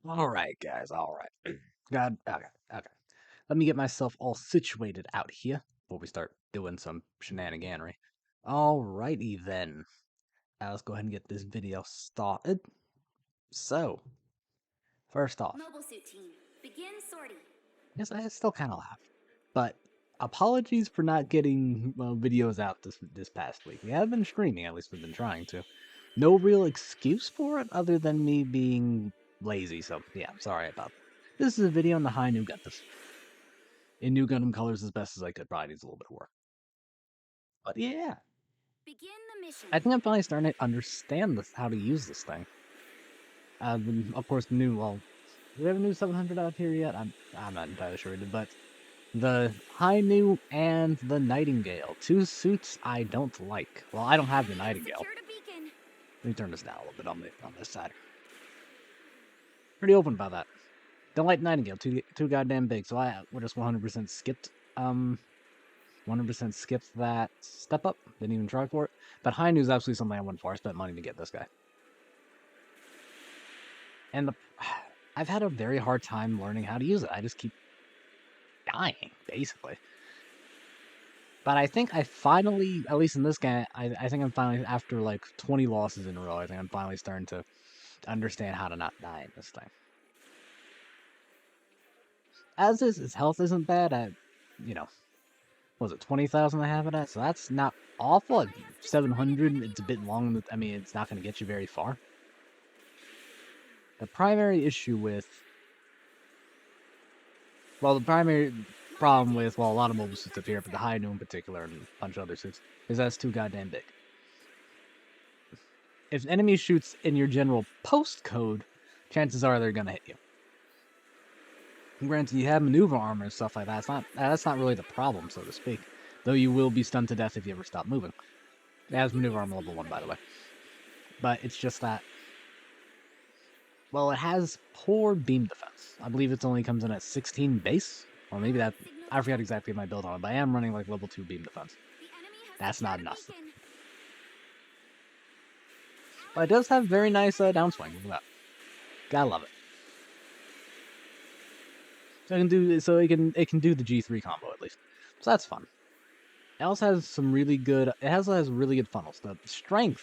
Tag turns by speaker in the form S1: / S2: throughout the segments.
S1: Alright, guys, alright. God, okay, okay. Let me get myself all situated out here before we start doing some shenaniganery. Alrighty then. Let's go ahead and get this video started. So, first off,
S2: Mobile suit team, begin sortie.
S1: yes, I still kind of laugh, but apologies for not getting videos out this past week. We have been streaming, at least we've been trying to. No real excuse for it other than me being lazy, so yeah, I'm sorry about that. This is a video on the high new Gundam. In new Gundam colors as best as I could, probably needs a little bit of work. But yeah,
S2: Begin the mission.
S1: I think I'm finally starting to understand how to use this thing. Of course, the new, well, do we have a new 700 out here yet? I'm not entirely sure, but the High New and the Nightingale, two suits I don't like. Well, I don't have the Nightingale.
S2: Secured a beacon.
S1: Let me turn this down a little bit on this side. Pretty open about that. Don't like Nightingale, too goddamn big. So we just 100% skipped 100% skipped that step up. Didn't even try for it. But High New is absolutely something I went for. I spent money to get this guy. And I've had a very hard time learning how to use it. I just keep dying, basically. But I think I finally, at least in this game, I think I'm finally, after like 20 losses in a row, I think I'm finally starting to understand how to not die in this thing. As is, his health isn't bad. Was it 20,000 I have it at? So that's not awful. At 700, it's a bit long. I mean, it's not going to get you very far. The primary issue with... Well, the primary problem with, well, a lot of mobile suits up here, but the High New in particular, and a bunch of other suits, is that it's too goddamn big. If an enemy shoots in your general postcode, chances are they're going to hit you. Granted, you have maneuver armor and stuff like that. That's not really the problem, so to speak. Though you will be stunned to death if you ever stop moving. It has maneuver armor level 1, by the way. But it's just that... Well, it has poor beam defense. I believe it only comes in at 16 base. Or maybe that... I forgot exactly my build on it, but I am running like level 2 beam defense. That's not enough. But it does have very nice downswing. Look at that. Gotta love it. So it can do the G3 combo at least. So that's fun. It also has some really good... It also has really good funnels. The strength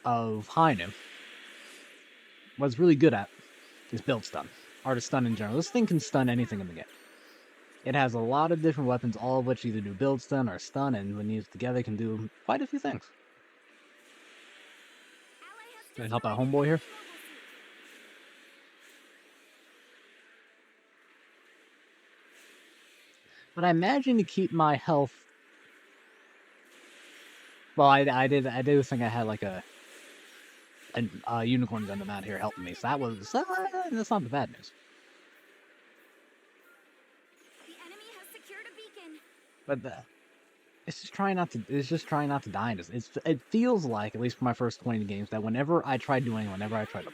S1: of High New, what it's really good at is build stun. Or to stun in general. This thing can stun anything in the game. It has a lot of different weapons, all of which either do build stun or stun, and when used together can do quite a few things. Can I help out homeboy here? But I imagine to keep my health... Well, I did think I had like a unicorn Gundam out here helping me, so that's not the bad news.
S2: The enemy has secured a beacon.
S1: But it's just trying not to die. It feels like, at least for my first 20 games, that whenever I tried to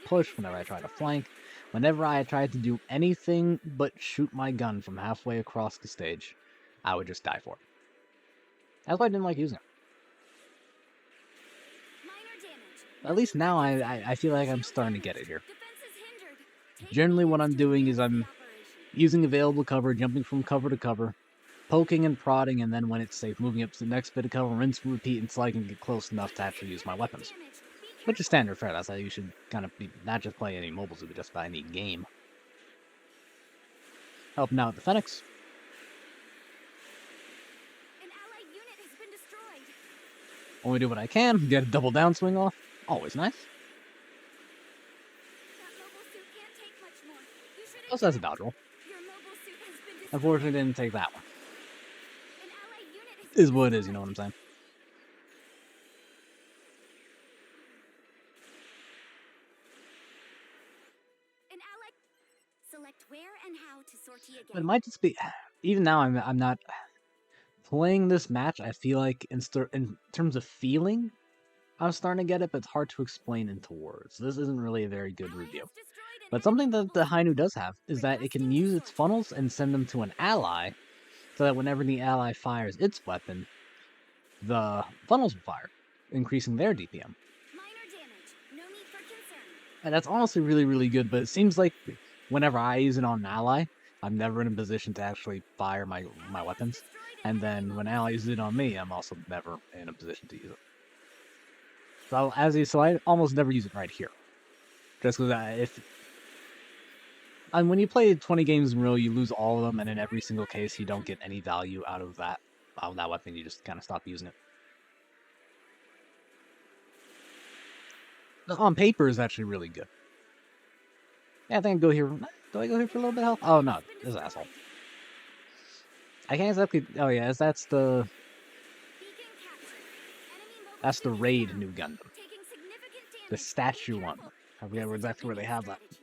S1: push, whenever I tried to flank, whenever I tried to do anything but shoot my gun from halfway across the stage, I would just die for it. That's why I didn't like using it. At least now I feel like I'm starting to get it here. Generally what I'm doing is I'm using available cover, jumping from cover to cover, poking and prodding, and then when it's safe, moving up to the next bit of cover, rinse and repeat until I can get close enough to actually use my weapons. Which is standard fare. That's how you should kind of be, not just play any mobile suit, but just by any game. Helping out the Phoenix.
S2: An allied unit has been destroyed.
S1: Only do what I can, get a double downswing off. Always nice.
S2: That mobile suit can't take much more. You should
S1: Also has a dodge roll.
S2: Your mobile suit has been destroyed.
S1: Unfortunately, didn't take that one.
S2: An allied unit has
S1: Is
S2: been
S1: what it is, you
S2: destroyed.
S1: know what I'm saying?
S2: An allied... Select where and how to sortie again.
S1: But it might just be... Even now, I'm not... Playing this match, I feel like, in terms of feeling, I'm starting to get it, but it's hard to explain into words. This isn't really a very good review. But something that the High New does have is that it can use its funnels and send them to an ally, so that whenever the ally fires its weapon, the funnels will fire, increasing their DPM.
S2: Minor damage. No need for concern.
S1: And that's honestly really, really good, but it seems like whenever I use it on an ally, I'm never in a position to actually fire my
S2: Ally has
S1: weapons.
S2: destroyed an
S1: And
S2: enemy
S1: then when
S2: mobile
S1: ally
S2: suit.
S1: uses it on me, I'm also never in a position to use it. So I almost never use it right here. Just because if and when you play 20 games in a row, you lose all of them, and in every single
S2: Supporting fire
S1: case, you don't get
S2: incoming.
S1: any value out of that weapon. You just kind of stop using it. On paper, is actually really good. Yeah, I think I go here. Do I go here for a little bit of health? Oh
S2: Ally
S1: no,
S2: has been
S1: this asshole.
S2: destroyed.
S1: I can't exactly. Oh yeah, that's the
S2: Beacon captured. Enemy mobile
S1: that's the
S2: suit is
S1: raid
S2: down.
S1: new Gundam,
S2: Taking significant
S1: the
S2: damage. Be
S1: statue one.
S2: careful.
S1: I
S2: This
S1: forget where
S2: is your
S1: exactly where they
S2: winning
S1: have that.
S2: strategy.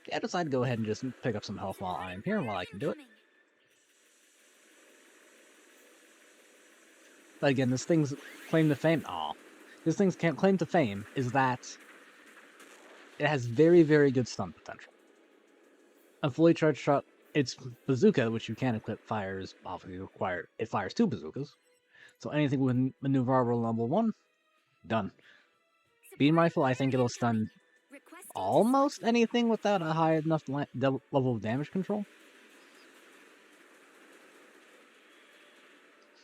S1: Yeah, I decided to go ahead and just pick up some health while I am
S2: Supporting
S1: here,
S2: fire
S1: while I can do it.
S2: incoming.
S1: But again, this thing's claim to fame. Aw, this thing's claim to fame is that it has very, very good stun potential. A fully charged shot, its bazooka, which you can equip, fires obviously required. It fires two bazookas, so anything with maneuverable level 1, done. Beam
S2: Supporting
S1: rifle, I
S2: fire
S1: think it'll
S2: incoming.
S1: stun
S2: Requesting to
S1: almost
S2: sortie.
S1: anything without a high enough level of damage control.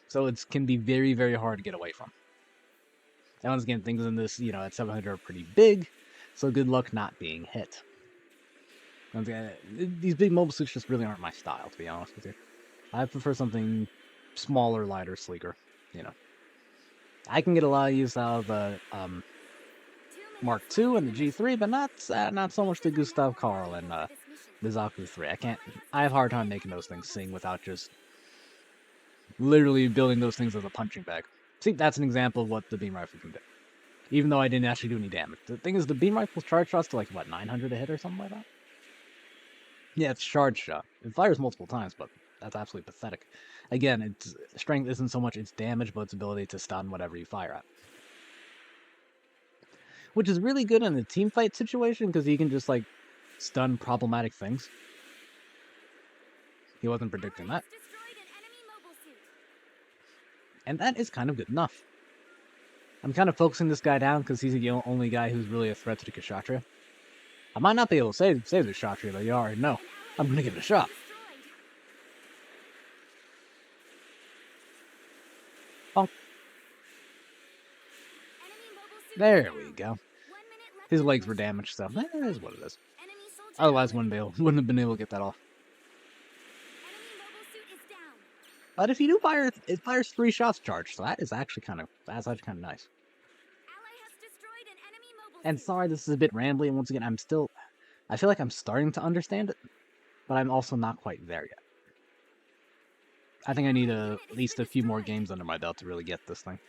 S1: So it can be very, very hard to get away from. And once again, things in this, at 700 are pretty big, so good luck not being hit. Once again, these big mobile suits just really aren't my style, to be honest with you. I prefer something smaller, lighter, sleeker. You know, I can get a lot of use out of the
S2: 2 minutes
S1: Mark
S2: left
S1: II
S2: in
S1: and the
S2: the mission.
S1: G3, but not so much the
S2: Pieces are no
S1: Gustav
S2: more
S1: Karl and
S2: valuable for this mission.
S1: the Zaku 3.
S2: Ally has
S1: I have a hard
S2: destroyed
S1: time
S2: an
S1: making
S2: enemy
S1: those things
S2: mobile
S1: sing
S2: suit.
S1: without just literally building those things as a punching bag. See, that's an example of what the beam rifle can do. Even though I didn't actually do any damage. The thing is, the beam rifle's charge shots to like, what, 900 a hit or something like that? Yeah, it's charge shot. It fires multiple times, but that's absolutely pathetic. Again, its strength isn't so much its damage, but its ability to stun whatever you fire at. Which is really good in a team fight situation, because he can just, like, stun problematic things. He wasn't predicting
S2: Ally
S1: that.
S2: has destroyed an enemy mobile suit.
S1: And that is kind of good enough. I'm kind of focusing this guy down because he's the only guy who's really a threat to the Kshatriya. I might not be able to save the Kshatriya, but you already know.
S2: An allied
S1: I'm gonna
S2: mobile
S1: give it a
S2: suit
S1: shot.
S2: destroyed.
S1: Bonk.
S2: Enemy mobile suit is
S1: There we
S2: down.
S1: go.
S2: 1 minute left
S1: His
S2: in the
S1: legs were
S2: mission.
S1: damaged, so
S2: Keep
S1: that is what
S2: fighting.
S1: it is.
S2: Enemy soldier
S1: Otherwise,
S2: eliminated.
S1: wouldn't have been able to get that off.
S2: Enemy mobile suit is down.
S1: But if you do fire, it fires 3 shots charged, so that's actually kind of nice.
S2: Ally has destroyed an enemy mobile
S1: And
S2: suit.
S1: sorry, this is a bit rambly, and once again, I feel like I'm starting to understand it, but I'm also not quite there yet. I
S2: An
S1: think I need
S2: allied unit
S1: at
S2: has
S1: least
S2: been
S1: a few more
S2: destroyed.
S1: games under my belt to really get this thing.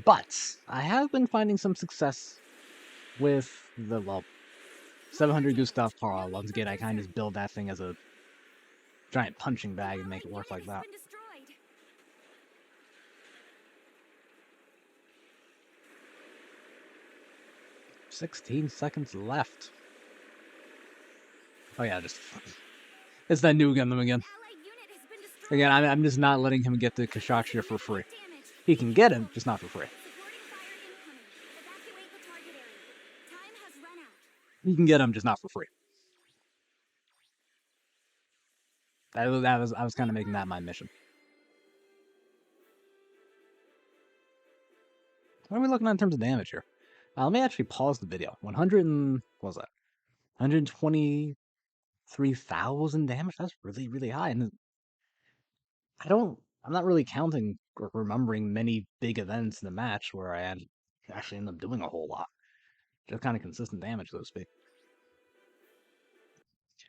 S1: But I have been finding some success with the 700
S2: Reloading.
S1: Gustav
S2: No
S1: Karl.
S2: need
S1: Once
S2: for
S1: again, I kind of
S2: concern.
S1: just build that thing as a giant punching
S2: An
S1: bag and make
S2: allied
S1: it work
S2: unit
S1: like
S2: has
S1: that.
S2: been destroyed.
S1: 16 seconds left. Oh yeah, just it's that new Gundam again.
S2: An allied unit has been destroyed.
S1: Again, I'm just not letting him get the Kshatriya for free.
S2: Significant damage.
S1: He
S2: Be
S1: can get him,
S2: careful.
S1: just not for free.
S2: Supporting fire incoming. Evacuate the target area. Time has run out.
S1: He can get him, just not for free. I was kind of making that my mission. What are we looking at in terms of damage here? Let me actually pause the video. 100 and what was that? 123,000 damage. That's really, really high. And I'm not really counting or remembering many big events in the match where I had actually end up doing a whole lot. Just kind of consistent damage, so to speak.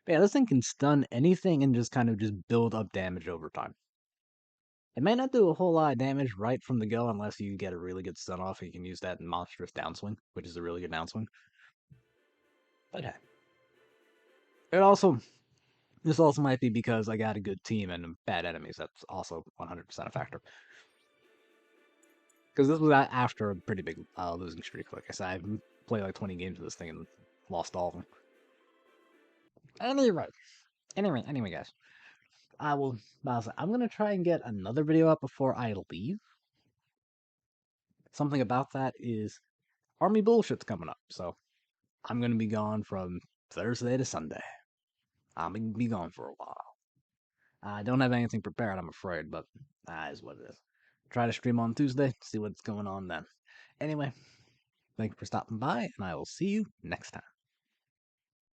S1: But yeah, this thing can stun anything and just kind of just build up damage over time. It may not do a whole lot of damage right from the go unless you get a really good stun off and you can use that monstrous downswing, which is a really good downswing. But hey. This also might be because I got a good team and bad enemies. That's also 100% a factor. Because this was after a pretty big losing streak. Like I said, I've played like 20 games of this thing and lost all of them. Anyway, guys. I'm gonna try and get another video up before I leave. Something about that is army bullshit's coming up, so I'm gonna be gone from Thursday to Sunday. I'm gonna be gone for a while. I don't have anything prepared, I'm afraid, but that is what it is. Try to stream on Tuesday, see what's going on then. Anyway, thank you for stopping by, and I will see you next time.